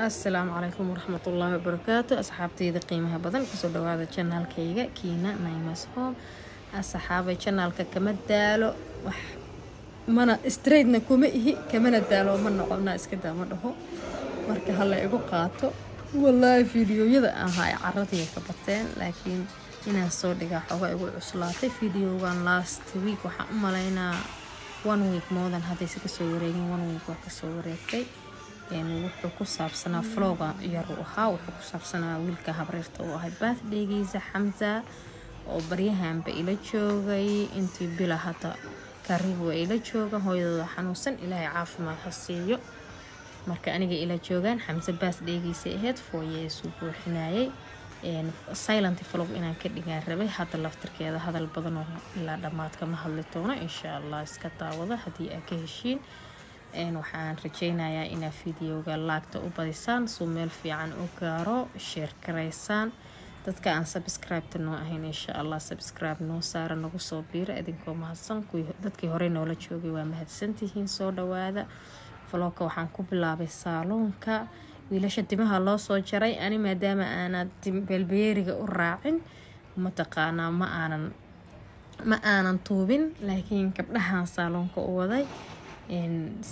السلام عليكم ورحمة الله وبركاته. أصحابتي ذي قيمها بدن كسر هذا channel كيجا كينا نايمس هوم. أصحابي channel كمد دالو منا استريدنا كومئه كمان دالو من قلنا إسكدا منه مركه هلا يقول قاتو والله فيديو يذا هاي عرضي كبتين لكن إنا صور دقا حوا يقول عسلاتي فيديو كان last week وحق ملاينا 1 week more than هذا سكسورين 1 week وكسوريتي يعني wuxuu ku saabsanaa vlog yar uu ahaa wuxuu ku saabsanaa wiilka habreerta oo ahay birthday-giisa Xamza oo baryahanba ila joogay intii bila hada karibu ila jooga hooyadooda xanuunsan ilaahay caafimaad ha siiyo marka aniga ila joogan Xamza birthday-giisa ahayd 4 years uu buuxinayay silent vlog inaan ka dhigaan rabay hada laftirkeeda hadal badan oo ilaa dhamaadka ma hadli doono insha Allah iska daawada hadii aad ka heshiin waxaan rajaynayaa inaad fiidiyowga laagta u badisaan soo meel fiican u gaaro share gareysaan dadka aan subscribe noo ahayn insha Allah subscribe noo saara nagu soo biira idinkoo mahadsan dadkii hore noola joogay waa mahadsantihiin soo dhawaada vlogka waxaan ku bilaabay saloonka wiilasha timaha loo soo jaray ani maadaama aanad belbeeriga u raacin mataqaanaa ma aanan tuubin laakiin gabdhahan saloonka u waday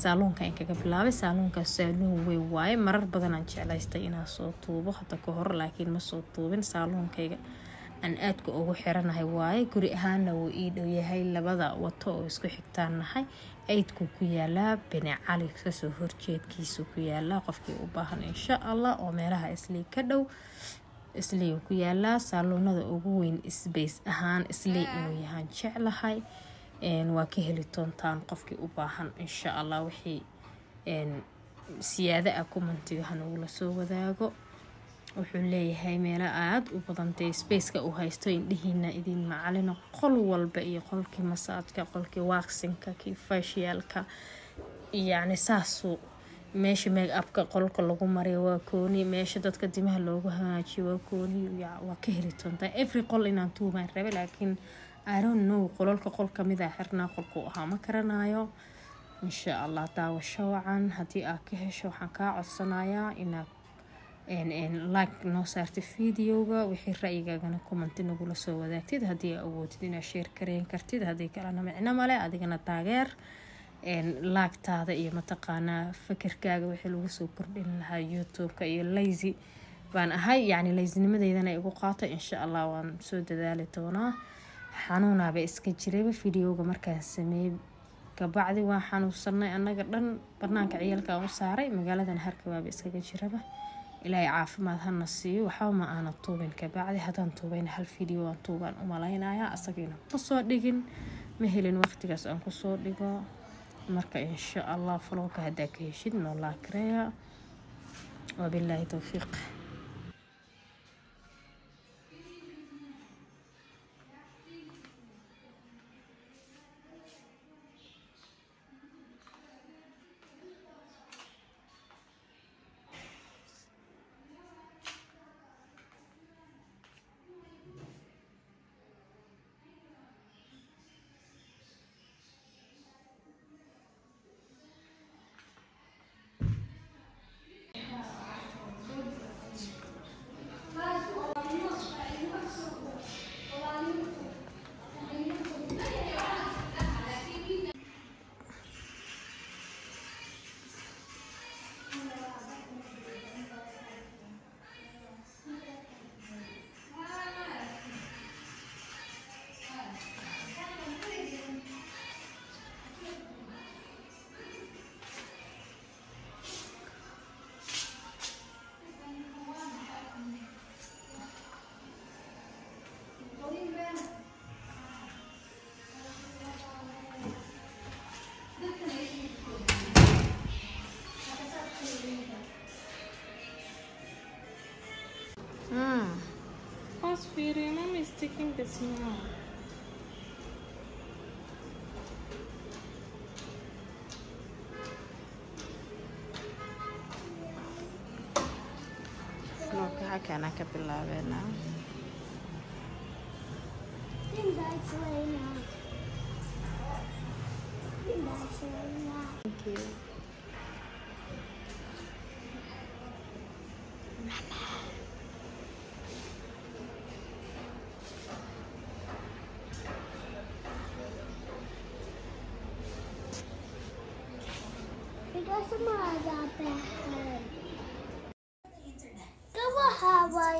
saloonka in kaga bilaabay saloonka saloon way waay marar badan aan jeclaystay inaan soo tuubo hada ka hor laakiin ma soo tuubin saloonkayga aan aadka ugu xiranahay waay guri ahaana uu ii dhow yahay labada wato oo isku xigtaanahay aydku ku yaala bini cali ka soo horjeedkiisu ku yaala qofkii u baahan insha Allah oo meelaha islii ka dhow islii ku yaala saloonada ugu weyn space ahaan islii inuu yahay jeclahay waa ka heli doontaan qofkii u baahan insha Allah wixii siyaada commentiga hanu la soo wadaago wuxuu leeyahay meel aad u badan space-ka uu haysto indhihiina idin macalin qol walba iyo qolkii masaajka qolkii waxinka ki facialka yani saasu meesha make upka qolka lagu mariyo waa kooni meesha dadka dimaha loogu hagaajiyo waa kooni waa ka heli doontaan every qol inaan tuubaan rabay laakiin I don't know qolka qolka mid ah xirnaa qolku ahaa ma karanayo insha Allah daawasho wacan hadii aad ka hesho waxaan ka codsanayaa inaad like noo saartid fiidiyowga wixii ra'yigaagana comment nagu la soo wadaagtid hadii aad awoodid inaad share kareen kartid hadii kalena micno male adigana taageer like-taada iyo mataqaanaa fikirkaaga wixii lagu soo kordhin lahaa YouTube-ka iyo lazy baan ahay yani lazy-nimadeydana igu qaato insha Allah waan soo dadaali doonaa xanuunaaba iska jirayba fiidiyowga markaan sameeyay kabacdi waan xanuunsanay anaga dhan barnaanka ciyalka aan u saaray magaaladan harkabaaba iskaga jiraba ilaahay caafimaad hana siiyo waxa ma aana tuubin kabacdi hadaan tuubayna hal fiidiyo aan tuuban u malaynayaa asagina ma soo dhigin ma helin waqtigaas aan ku soo dhigo marka insha Allah vlogka hadaa ka heshid noo la kareeya wabillahi tawfiiq Feeding, mom is taking the smell. Look, how can I keep it alive now? Thank you.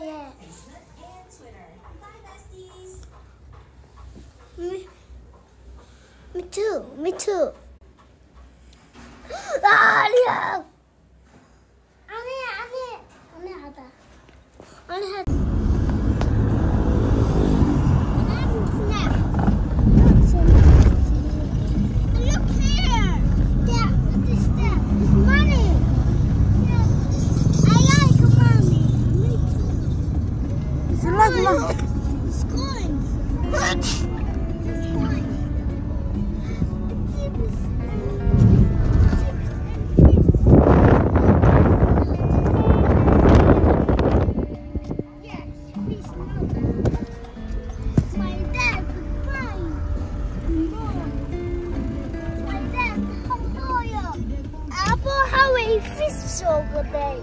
yeah. Me too. Me too. Leo! Look here! Dad, what is that? It's money! I like money. Me too. You like money? It's coins. It's coins. Yes, please not. My dad is crying. My dad, how are you? Apple, how a fish over there.